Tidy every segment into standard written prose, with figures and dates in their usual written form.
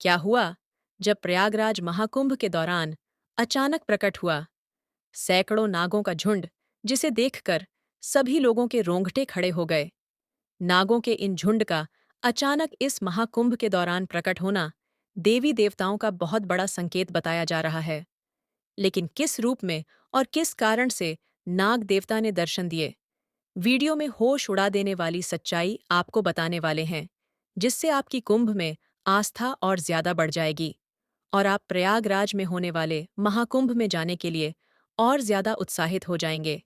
क्या हुआ जब प्रयागराज महाकुंभ के दौरान अचानक प्रकट हुआ सैकड़ों नागों का झुंड, जिसे देखकर सभी लोगों के रोंगटे खड़े हो गए। नागों के इन झुंड का अचानक इस महाकुंभ के दौरान प्रकट होना देवी देवताओं का बहुत बड़ा संकेत बताया जा रहा है। लेकिन किस रूप में और किस कारण से नाग देवता ने दर्शन दिए, वीडियो में होश उड़ा देने वाली सच्चाई आपको बताने वाले हैं, जिससे आपकी कुंभ में आस्था और ज्यादा बढ़ जाएगी और आप प्रयागराज में होने वाले महाकुंभ में जाने के लिए और ज्यादा उत्साहित हो जाएंगे।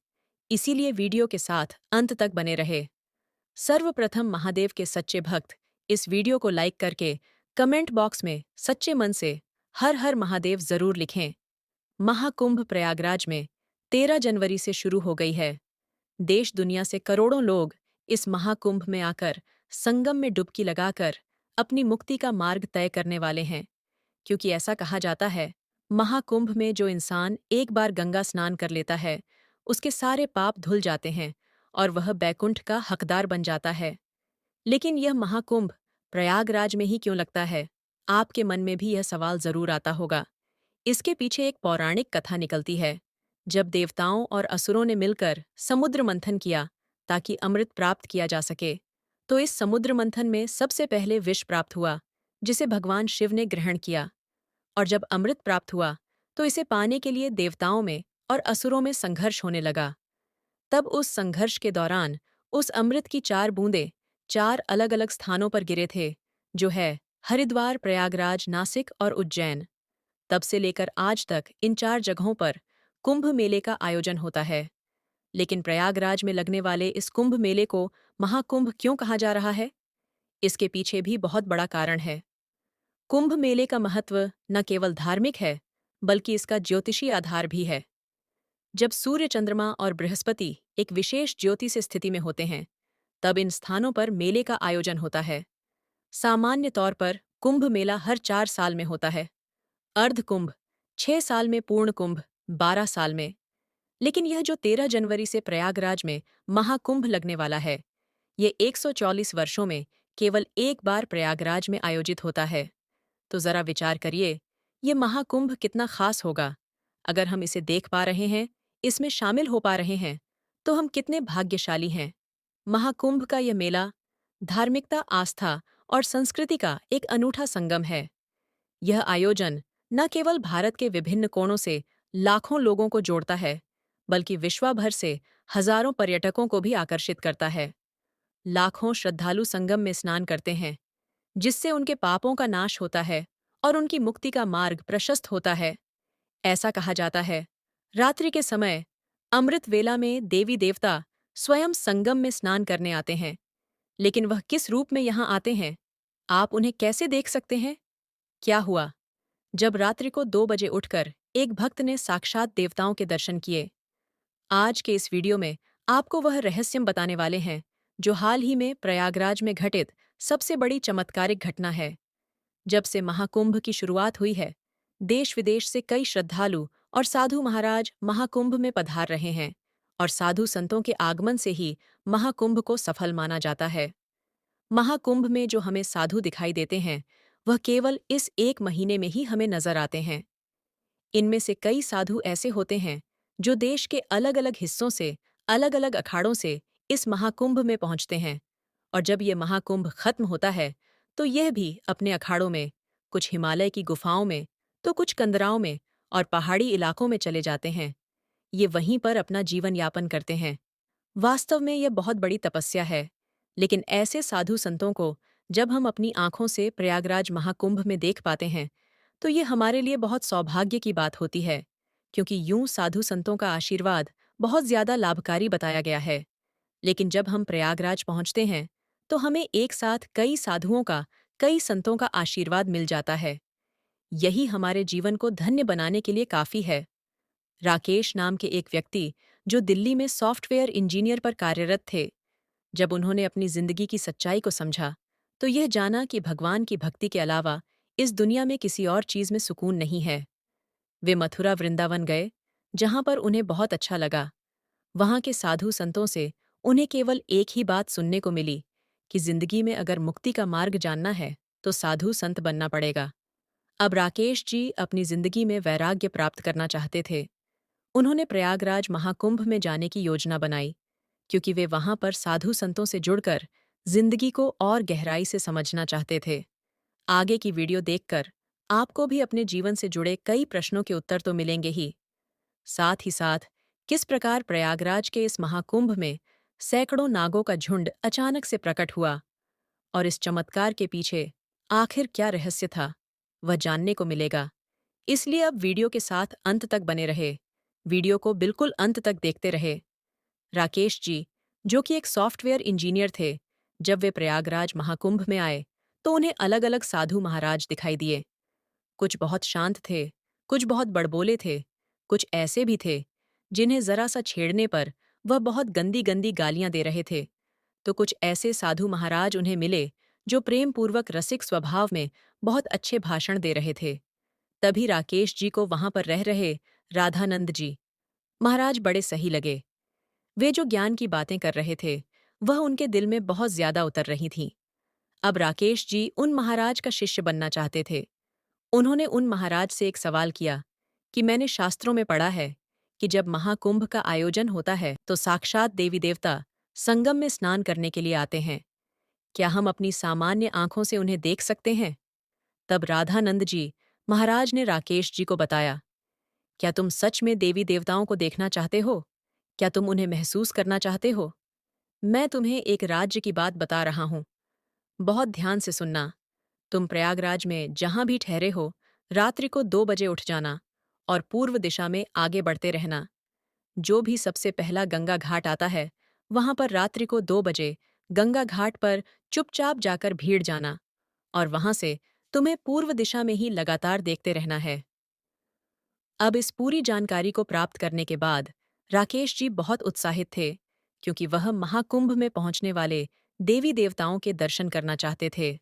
इसीलिए वीडियो के साथ अंत तक बने रहे। सर्वप्रथम महादेव के सच्चे भक्त इस वीडियो को लाइक करके कमेंट बॉक्स में सच्चे मन से हर हर महादेव जरूर लिखें। महाकुंभ प्रयागराज में 13 जनवरी से शुरू हो गई है। देश दुनिया से करोड़ों लोग इस महाकुंभ में आकर संगम में डुबकी लगाकर अपनी मुक्ति का मार्ग तय करने वाले हैं, क्योंकि ऐसा कहा जाता है, महाकुंभ में जो इंसान एक बार गंगा स्नान कर लेता है, उसके सारे पाप धुल जाते हैं और वह बैकुंठ का हकदार बन जाता है। लेकिन यह महाकुंभ प्रयागराज में ही क्यों लगता है? आपके मन में भी यह सवाल जरूर आता होगा। इसके पीछे एक पौराणिक कथा निकलती है। जब देवताओं और असुरों ने मिलकर समुद्र मंथन किया ताकि अमृत प्राप्त किया जा सके, तो इस समुद्र मंथन में सबसे पहले विष प्राप्त हुआ, जिसे भगवान शिव ने ग्रहण किया। और जब अमृत प्राप्त हुआ, तो इसे पाने के लिए देवताओं में और असुरों में संघर्ष होने लगा। तब उस संघर्ष के दौरान उस अमृत की 4 बूंदें 4 अलग-अलग स्थानों पर गिरे थे, जो है हरिद्वार, प्रयागराज, नासिक और उज्जैन। तब से लेकर आज तक इन 4 जगहों पर कुंभ मेले का आयोजन होता है। लेकिन प्रयागराज में लगने वाले इस कुंभ मेले को महाकुंभ क्यों कहा जा रहा है? इसके पीछे भी बहुत बड़ा कारण है। कुंभ मेले का महत्व न केवल धार्मिक है, बल्कि इसका ज्योतिषी आधार भी है। जब सूर्य, चंद्रमा और बृहस्पति एक विशेष ज्योति से स्थिति में होते हैं, तब इन स्थानों पर मेले का आयोजन होता है। सामान्य तौर पर कुंभ मेला हर 4 साल में होता है, अर्ध कुंभ 6 साल में, पूर्ण कुंभ 12 साल में। लेकिन यह जो 13 जनवरी से प्रयागराज में महाकुंभ लगने वाला है, ये 144 वर्षों में केवल एक बार प्रयागराज में आयोजित होता है। तो जरा विचार करिए, ये महाकुंभ कितना खास होगा। अगर हम इसे देख पा रहे हैं, इसमें शामिल हो पा रहे हैं, तो हम कितने भाग्यशाली हैं। महाकुंभ का यह मेला धार्मिकता, आस्था और संस्कृति का एक अनूठा संगम है। यह आयोजन न केवल भारत के विभिन्न कोणों से लाखों लोगों को जोड़ता है, बल्कि विश्व भर से हजारों पर्यटकों को भी आकर्षित करता है। लाखों श्रद्धालु संगम में स्नान करते हैं, जिससे उनके पापों का नाश होता है और उनकी मुक्ति का मार्ग प्रशस्त होता है। ऐसा कहा जाता है, रात्रि के समय अमृत वेला में देवी देवता स्वयं संगम में स्नान करने आते हैं। लेकिन वह किस रूप में यहाँ आते हैं? आप उन्हें कैसे देख सकते हैं? क्या हुआ जब रात्रि को 2 बजे उठकर एक भक्त ने साक्षात देवताओं के दर्शन किए? आज के इस वीडियो में आपको वह रहस्यम बताने वाले हैं, जो हाल ही में प्रयागराज में घटित सबसे बड़ी चमत्कारिक घटना है। जब से महाकुंभ की शुरुआत हुई है, देश विदेश से कई श्रद्धालु और साधु महाराज महाकुंभ में पधार रहे हैं और साधु संतों के आगमन से ही महाकुंभ को सफल माना जाता है। महाकुंभ में जो हमें साधु दिखाई देते हैं, वह केवल इस एक महीने में ही हमें नजर आते हैं। इनमें से कई साधु ऐसे होते हैं जो देश के अलग अलग हिस्सों से, अलग अलग अखाड़ों से इस महाकुंभ में पहुंचते हैं। और जब ये महाकुंभ खत्म होता है, तो यह भी अपने अखाड़ों में, कुछ हिमालय की गुफाओं में, तो कुछ कंदराओं में और पहाड़ी इलाकों में चले जाते हैं। ये वहीं पर अपना जीवन यापन करते हैं। वास्तव में यह बहुत बड़ी तपस्या है। लेकिन ऐसे साधु संतों को जब हम अपनी आंखों से प्रयागराज महाकुंभ में देख पाते हैं, तो ये हमारे लिए बहुत सौभाग्य की बात होती है, क्योंकि यूं साधु संतों का आशीर्वाद बहुत ज्यादा लाभकारी बताया गया है। लेकिन जब हम प्रयागराज पहुंचते हैं, तो हमें एक साथ कई साधुओं का, कई संतों का आशीर्वाद मिल जाता है। यही हमारे जीवन को धन्य बनाने के लिए काफी है। राकेश नाम के एक व्यक्ति, जो दिल्ली में सॉफ्टवेयर इंजीनियर पर कार्यरत थे, जब उन्होंने अपनी जिंदगी की सच्चाई को समझा, तो यह जाना कि भगवान की भक्ति के अलावा इस दुनिया में किसी और चीज में सुकून नहीं है। वे मथुरा, वृंदावन गए, जहां पर उन्हें बहुत अच्छा लगा। वहां के साधु संतों से उन्हें केवल एक ही बात सुनने को मिली कि जिंदगी में अगर मुक्ति का मार्ग जानना है, तो साधु संत बनना पड़ेगा। अब राकेश जी अपनी जिंदगी में वैराग्य प्राप्त करना चाहते थे। उन्होंने प्रयागराज महाकुंभ में जाने की योजना बनाई, क्योंकि वे वहां पर साधु संतों से जुड़कर जिंदगी को और गहराई से समझना चाहते थे। आगे की वीडियो देखकर आपको भी अपने जीवन से जुड़े कई प्रश्नों के उत्तर तो मिलेंगे ही, साथ ही साथ किस प्रकार प्रयागराज के इस महाकुंभ में सैकड़ों नागों का झुंड अचानक से प्रकट हुआ और इस चमत्कार के पीछे आखिर क्या रहस्य था, वह जानने को मिलेगा। इसलिए अब वीडियो के साथ अंत तक बने रहे। वीडियो को बिल्कुल अंत तक देखते रहे। राकेश जी, जो कि एक सॉफ्टवेयर इंजीनियर थे, जब वे प्रयागराज महाकुंभ में आए तो उन्हें अलग अलग साधु महाराज दिखाई दिए। कुछ बहुत शांत थे, कुछ बहुत बड़बोले थे, कुछ ऐसे भी थे जिन्हें जरा सा छेड़ने पर वह बहुत गंदी गंदी गालियां दे रहे थे। तो कुछ ऐसे साधु महाराज उन्हें मिले जो प्रेम पूर्वक रसिक स्वभाव में बहुत अच्छे भाषण दे रहे थे। तभी राकेश जी को वहां पर रह रहे राधानंद जी महाराज बड़े सही लगे। वे जो ज्ञान की बातें कर रहे थे वह उनके दिल में बहुत ज्यादा उतर रही थीं। अब राकेश जी उन महाराज का शिष्य बनना चाहते थे। उन्होंने उन महाराज से एक सवाल किया कि मैंने शास्त्रों में पढ़ा है कि जब महाकुंभ का आयोजन होता है तो साक्षात देवी देवता संगम में स्नान करने के लिए आते हैं। क्या हम अपनी सामान्य आंखों से उन्हें देख सकते हैं? तब राधानंद जी महाराज ने राकेश जी को बताया, क्या तुम सच में देवी देवताओं को देखना चाहते हो? क्या तुम उन्हें महसूस करना चाहते हो? मैं तुम्हें एक राज्य की बात बता रहा हूं। बहुत ध्यान से सुनना। तुम प्रयागराज में जहां भी ठहरे हो, रात्रि को 2 बजे उठ जाना और पूर्व दिशा में आगे बढ़ते रहना। जो भी सबसे पहला गंगा घाट आता है, वहां पर रात्रि को 2 बजे गंगा घाट पर चुपचाप जाकर भीड़ जाना और वहां से तुम्हें पूर्व दिशा में ही लगातार देखते रहना है। अब इस पूरी जानकारी को प्राप्त करने के बाद राकेश जी बहुत उत्साहित थे, क्योंकि वह महाकुंभ में पहुंचने वाले देवी देवताओं के दर्शन करना चाहते थे।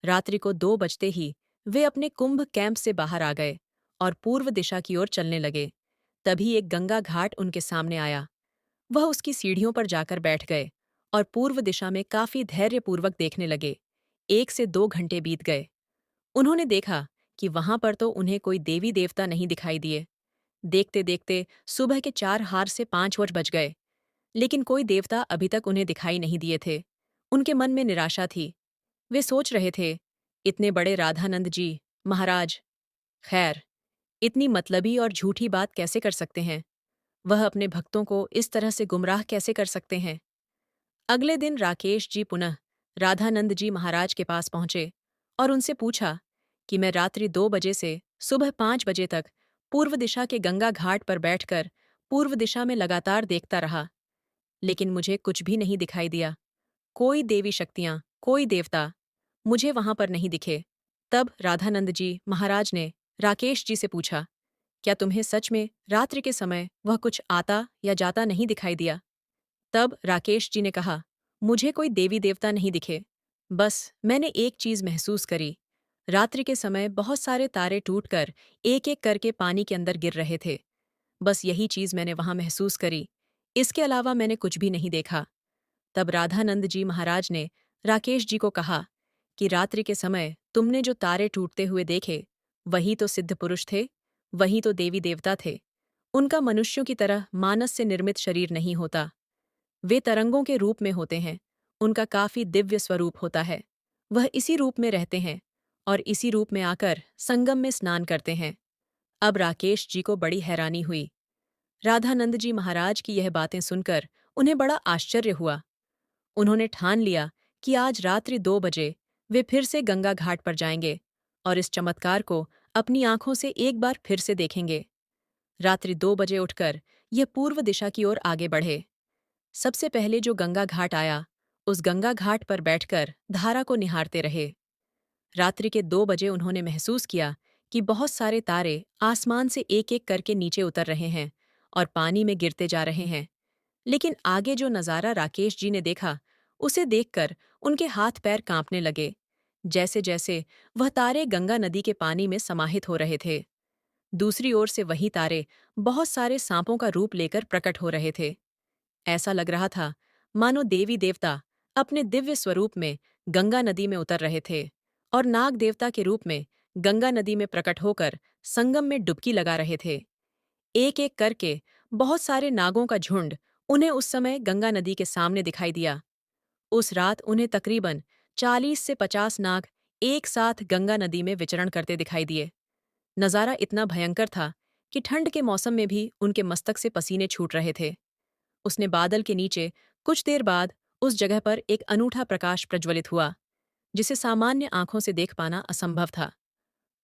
रात्रि को 2 बजते ही वे अपने कुंभ कैंप से बाहर आ गए और पूर्व दिशा की ओर चलने लगे। तभी एक गंगा घाट उनके सामने आया। वह उसकी सीढ़ियों पर जाकर बैठ गए और पूर्व दिशा में काफी धैर्यपूर्वक देखने लगे। 1 से 2 घंटे बीत गए। उन्होंने देखा कि वहां पर तो उन्हें कोई देवी देवता नहीं दिखाई दिए। देखते देखते सुबह के 4 से 5 बज गए, लेकिन कोई देवता अभी तक उन्हें दिखाई नहीं दिए थे। उनके मन में निराशा थी। वे सोच रहे थे, इतने बड़े राधानंद जी महाराज, खैर, इतनी मतलबी और झूठी बात कैसे कर सकते हैं? वह अपने भक्तों को इस तरह से गुमराह कैसे कर सकते हैं? अगले दिन राकेश जी पुनः राधानंद जी महाराज के पास पहुंचे और उनसे पूछा कि मैं रात्रि 2 बजे से सुबह 5 बजे तक पूर्व दिशा के गंगा घाट पर बैठकर पूर्व दिशा में लगातार देखता रहा, लेकिन मुझे कुछ भी नहीं दिखाई दिया। कोई देवी शक्तियां, कोई देवता मुझे वहां पर नहीं दिखे। तब राधानंद जी महाराज ने राकेश जी से पूछा, क्या तुम्हें सच में रात्रि के समय वह कुछ आता या जाता नहीं दिखाई दिया? तब राकेश जी ने कहा, मुझे कोई देवी देवता नहीं दिखे। बस मैंने एक चीज महसूस करी। रात्रि के समय बहुत सारे तारे टूटकर एक एक करके पानी के अंदर गिर रहे थे। बस यही चीज मैंने वहां महसूस करी। इसके अलावा मैंने कुछ भी नहीं देखा। तब राधानंद जी महाराज ने राकेश जी को कहा कि रात्रि के समय तुमने जो तारे टूटते हुए देखे, वही तो सिद्ध पुरुष थे, वही तो देवी देवता थे। उनका मनुष्यों की तरह मानस से निर्मित शरीर नहीं होता। वे तरंगों के रूप में होते हैं। उनका काफी दिव्य स्वरूप होता है। वह इसी रूप में रहते हैं और इसी रूप में आकर संगम में स्नान करते हैं। अब राकेश जी को बड़ी हैरानी हुई। राधानंद जी महाराज की यह बातें सुनकर उन्हें बड़ा आश्चर्य हुआ। उन्होंने ठान लिया कि आज रात्रि 2 बजे वे फिर से गंगा घाट पर जाएंगे और इस चमत्कार को अपनी आंखों से एक बार फिर से देखेंगे। रात्रि 2 बजे उठकर यह पूर्व दिशा की ओर आगे बढ़े। सबसे पहले जो गंगा घाट आया, उस गंगा घाट पर बैठकर धारा को निहारते रहे। रात्रि के 2 बजे उन्होंने महसूस किया कि बहुत सारे तारे आसमान से एक एक करके नीचे उतर रहे हैं और पानी में गिरते जा रहे हैं। लेकिन आगे जो नज़ारा राकेश जी ने देखा, उसे देखकर उनके हाथ पैर कांपने लगे, जैसे जैसे वह तारे गंगा नदी के पानी में समाहित हो रहे थे। दूसरी ओर से वही तारे बहुत सारे सांपों का रूप लेकर प्रकट हो रहे थे। ऐसा लग रहा था मानो देवी देवता अपने दिव्य स्वरूप में गंगा नदी में उतर रहे थे और नाग देवता के रूप में गंगा नदी में प्रकट होकर संगम में डुबकी लगा रहे थे। एक एक करके बहुत सारे नागों का झुंड उन्हें उस समय गंगा नदी के सामने दिखाई दिया। उस रात उन्हें तकरीबन 40 से 50 नाग एक साथ गंगा नदी में विचरण करते दिखाई दिए। नज़ारा इतना भयंकर था कि ठंड के मौसम में भी उनके मस्तक से पसीने छूट रहे थे। उसने बादल के नीचे कुछ देर बाद उस जगह पर एक अनूठा प्रकाश प्रज्वलित हुआ, जिसे सामान्य आंखों से देख पाना असंभव था।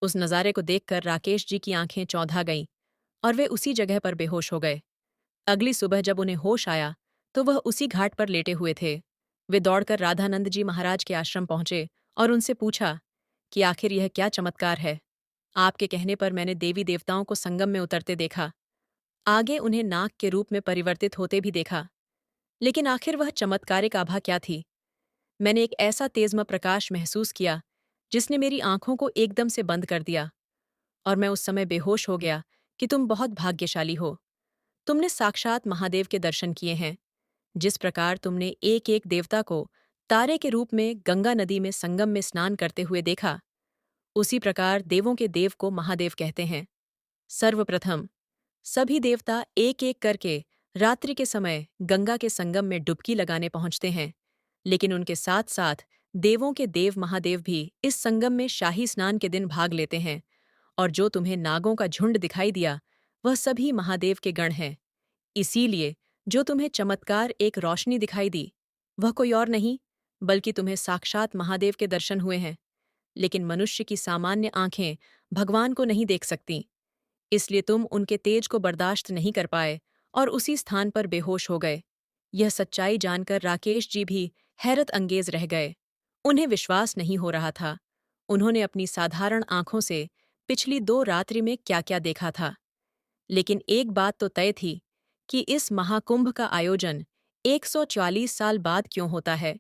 उस नज़ारे को देखकर राकेश जी की आंखें चौंधा गईं और वे उसी जगह पर बेहोश हो गए। अगली सुबह जब उन्हें होश आया तो वह उसी घाट पर लेटे हुए थे। वे दौड़कर राधानंद जी महाराज के आश्रम पहुंचे और उनसे पूछा कि आखिर यह क्या चमत्कार है। आपके कहने पर मैंने देवी देवताओं को संगम में उतरते देखा, आगे उन्हें नाग के रूप में परिवर्तित होते भी देखा, लेकिन आखिर वह चमत्कारिक आभा क्या थी। मैंने एक ऐसा तेजम प्रकाश महसूस किया जिसने मेरी आंखों को एकदम से बंद कर दिया और मैं उस समय बेहोश हो गया कि तुम बहुत भाग्यशाली हो। तुमने साक्षात महादेव के दर्शन किए हैं। जिस प्रकार तुमने एक एक देवता को तारे के रूप में गंगा नदी में संगम में स्नान करते हुए देखा, उसी प्रकार देवों के देव को महादेव कहते हैं। सर्वप्रथम सभी देवता एक एक करके रात्रि के समय गंगा के संगम में डुबकी लगाने पहुंचते हैं, लेकिन उनके साथ साथ देवों के देव महादेव भी इस संगम में शाही स्नान के दिन भाग लेते हैं। और जो तुम्हें नागों का झुंड दिखाई दिया वह सभी महादेव के गण हैं। इसीलिए जो तुम्हें चमत्कार एक रोशनी दिखाई दी वह कोई और नहीं बल्कि तुम्हें साक्षात महादेव के दर्शन हुए हैं। लेकिन मनुष्य की सामान्य आंखें भगवान को नहीं देख सकती, इसलिए तुम उनके तेज को बर्दाश्त नहीं कर पाए और उसी स्थान पर बेहोश हो गए। यह सच्चाई जानकर राकेश जी भी हैरत अंगेज रह गए। उन्हें विश्वास नहीं हो रहा था। उन्होंने अपनी साधारण आंखों से पिछली 2 रात्रि में क्या-क्या देखा था। लेकिन एक बात तो तय थी कि इस महाकुंभ का आयोजन 140 साल बाद क्यों होता है,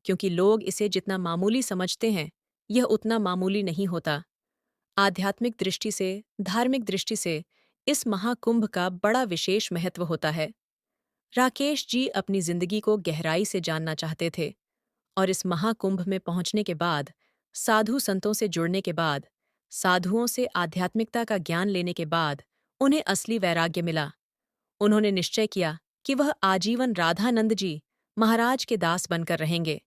क्योंकि लोग इसे जितना मामूली समझते हैं, यह उतना मामूली नहीं होता। आध्यात्मिक दृष्टि से, धार्मिक दृष्टि से इस महाकुंभ का बड़ा विशेष महत्व होता है। राकेश जी अपनी जिंदगी को गहराई से जानना चाहते थे और इस महाकुंभ में पहुंचने के बाद, साधु संतों से जुड़ने के बाद, साधुओं से आध्यात्मिकता का ज्ञान लेने के बाद उन्हें असली वैराग्य मिला। उन्होंने निश्चय किया कि वह आजीवन राधानंद जी महाराज के दास बनकर रहेंगे।